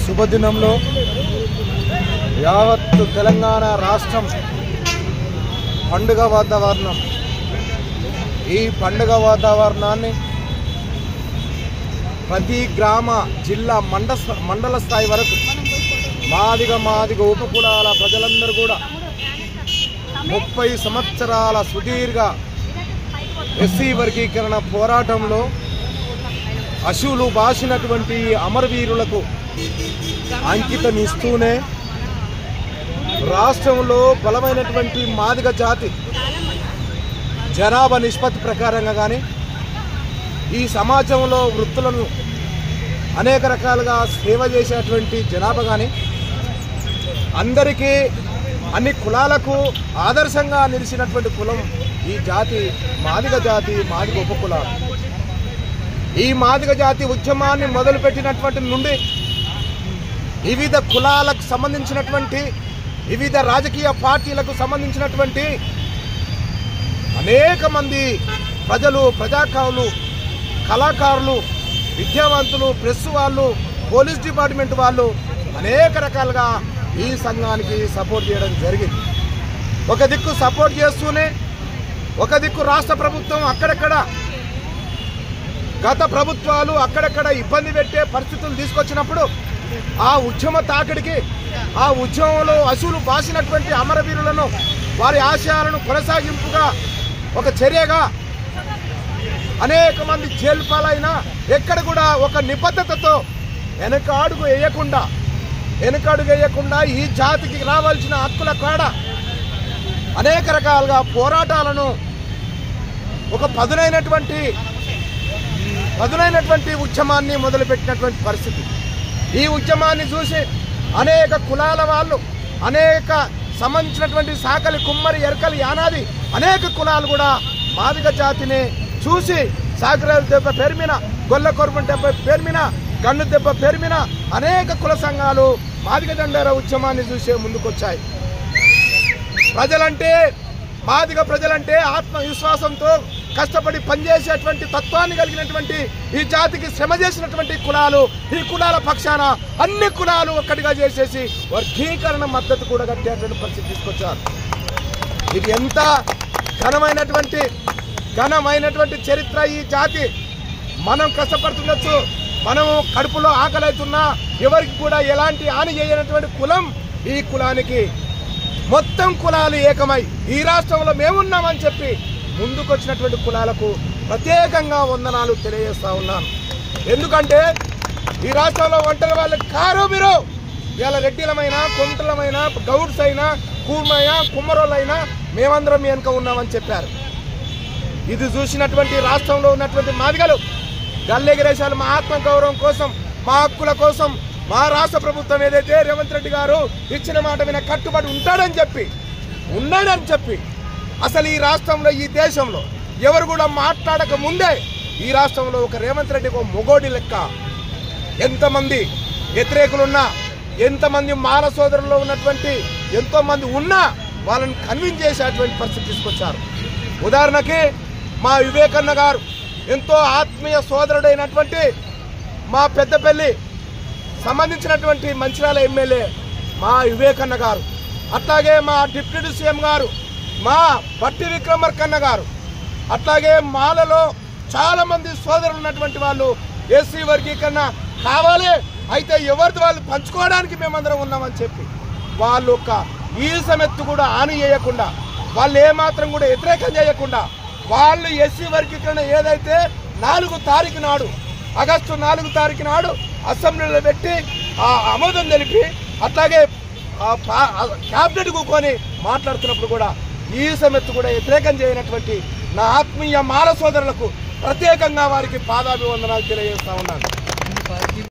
శుభదినంలో యావత్తు తెలంగాణ రాష్ట్రం పండుగ వాతావరణం. ఈ పండుగ వాతావరణాన్ని ప్రతి గ్రామ జిల్లా మండల స్థాయి వరకు మాదిగ ఉపకులాల ప్రజలందరూ కూడా 30 సంవత్సరాల సుదీర్ఘ ఎస్సీ వర్గీకరణ పోరాటంలో అశువులు బాసినటువంటి అమరవీరులకు అంకితమిస్తూనే రాష్ట్రంలో బలమైనటువంటి మాదిగ జాతి జనాభా నిష్పత్తి ప్రకారంగా కానీ ఈ సమాజంలో వృత్తులను అనేక రకాలుగా సేవ చేసేటువంటి జనాభా కానీ అందరికీ అన్ని కులాలకు ఆదర్శంగా నిలిచినటువంటి కులం ఈ జాతి మాదిగ ఉపకులాలు. ఈ మాదిగ జాతి ఉద్యమాన్ని మొదలుపెట్టినటువంటి నుండి వివిధ కులాలకు సంబంధించినటువంటి వివిధ రాజకీయ పార్టీలకు సంబంధించినటువంటి అనేక మంది ప్రజలు, ప్రజాకారులు, కళాకారులు, విద్యావంతులు, ప్రెస్ వాళ్ళు, పోలీస్ డిపార్ట్మెంట్ వాళ్ళు అనేక రకాలుగా ఈ సంఘానికి సపోర్ట్ చేయడం జరిగింది. ఒక దిక్కు సపోర్ట్ చేస్తూనే ఒక దిక్కు రాష్ట్ర ప్రభుత్వం అక్కడక్కడ గత ప్రభుత్వాలు అక్కడక్కడ ఇబ్బంది పెట్టే పరిస్థితులు తీసుకొచ్చినప్పుడు ఆ ఉద్యమ తాకిడికి ఆ ఉద్యమంలో అశువులు బాసినటువంటి అమరవీరులను వారి ఆశయాలను కొనసాగింపుగా ఒక చర్యగా అనేక మంది జైలు పాలైనా ఎక్కడ కూడా ఒక నిబద్ధతతో వెనకడుగు వేయకుండా ఈ జాతికి రావాల్సిన హక్కుల కాడ అనేక రకాలుగా పోరాటాలను ఒక పదునైనటువంటి ఉద్యమాన్ని మొదలుపెట్టినటువంటి పరిస్థితి. ఈ ఉద్యమాన్ని చూసి అనేక కులాల వాళ్ళు, అనేక సంబంధించినటువంటి సాకలి, కుమ్మరి, ఎరకలి, యానాది అనేక కులాలు కూడా మాదిగ జాతిని చూసి సాకరాల దెబ్బ పేరు మీద, గొల్ల కొరపం దెబ్బ పేరు మీద, గన్ను దెబ్బ పేరు మీద అనేక కుల సంఘాలు మాదిగ దండోరా ఉద్యమాన్ని చూసే ముందుకొచ్చాయి. మాదిగ ప్రజలంటే ఆత్మవిశ్వాసంతో కష్టపడి పనిచేసేటువంటి తత్వాన్ని కలిగినటువంటి ఈ జాతికి శ్రమ చేసినటువంటి కులాలు. ఈ కులాల పక్షాన అన్ని కులాలు ఒక్కటిగా చేసేసి వర్గీకరణ మద్దతు కూడా కట్టేటువంటి పరిస్థితి తీసుకొచ్చారు. ఇది ఎంత ఘనమైనటువంటి చరిత్ర ఈ జాతి. మనం కష్టపడుతుండొచ్చు, మనం కడుపులో ఆకలవుతున్నా ఎవరికి కూడా ఎలాంటి హాని చేయనటువంటి కులం ఈ కులానికి. మొత్తం కులాలు ఏకమై ఈ రాష్ట్రంలో మేమున్నామని చెప్పి ముందుకొచ్చినటువంటి కులాలకు ప్రత్యేకంగా వందనాలు తెలియజేస్తా ఉన్నాను. ఎందుకంటే ఈ రాష్ట్రంలో ఒంటరి వాళ్ళు కారు మీరు. ఇవాళ రెడ్డిలమైనా, కొంటలమైనా, గౌడ్స్ అయినా, కుమ్మరోళ్ళైనా మేమందరం మీ వెనుక ఉన్నామని చెప్పారు. ఇది చూసినటువంటి రాష్ట్రంలో ఉన్నటువంటి మాదిగలు గల్లెగిరేశాలు. మా ఆత్మగౌరవం కోసం, మా హక్కుల కోసం మా రాష్ట్ర ప్రభుత్వం ఏదైతే రేవంత్ రెడ్డి గారు ఇచ్చిన మాట మీద కట్టుబడి ఉన్నాడని చెప్పి అసలు ఈ రాష్ట్రంలో, ఈ దేశంలో ఎవరు కూడా మాట్లాడక ముందే ఈ రాష్ట్రంలో ఒక రేవంత్ రెడ్డి ఒక మొగోడి లెక్క ఎంతమంది వ్యతిరేకులున్నా, ఎంతమంది మాల సోదరుల్లో ఉన్నటువంటి ఎంతో మంది ఉన్నా వాళ్ళని కన్విన్స్ చేసేటువంటి పరిస్థితి తీసుకొచ్చారు. ఉదాహరణకి మా వివేకన్న గారు, ఎంతో ఆత్మీయ సోదరుడైనటువంటి మా పెద్దపల్లి సంబంధించినటువంటి మంచిర్యాల ఎమ్మెల్యే మా వివేకన్న గారు, అట్లాగే మా డిప్యూటీ సీఎం గారు మా బట్టి విక్రమార్కన్న గారు, అట్లాగే మాలలో చాలా మంది సోదరులు ఉన్నటువంటి వాళ్ళు ఎస్సీ వర్గీకరణ కావాలి, అయితే ఎవరిది వాళ్ళు పంచుకోవడానికి మేమందరం ఉన్నామని చెప్పి వాళ్ళు ఒక ఈ సమెత్తు కూడా హాని చేయకుండా, వాళ్ళు ఏమాత్రం కూడా వ్యతిరేకం చేయకుండా వాళ్ళు ఎస్సీ వర్గీకరణ ఏదైతే 4 తారీఖు నాడు, ఆగస్టు 4 తారీఖు నాడు అసెంబ్లీలో పెట్టి ఆ ఆమోదం తెలిపి అట్లాగే క్యాబినెట్ కూకొని మాట్లాడుతున్నప్పుడు కూడా ఈ సమెత్తు కూడా వ్యతిరేకం చేయనటువంటి నా ఆత్మీయ మాల సోదరులకు ప్రత్యేకంగా వారికి పాదాభివందనాలు తెలియజేస్తా ఉన్నాను.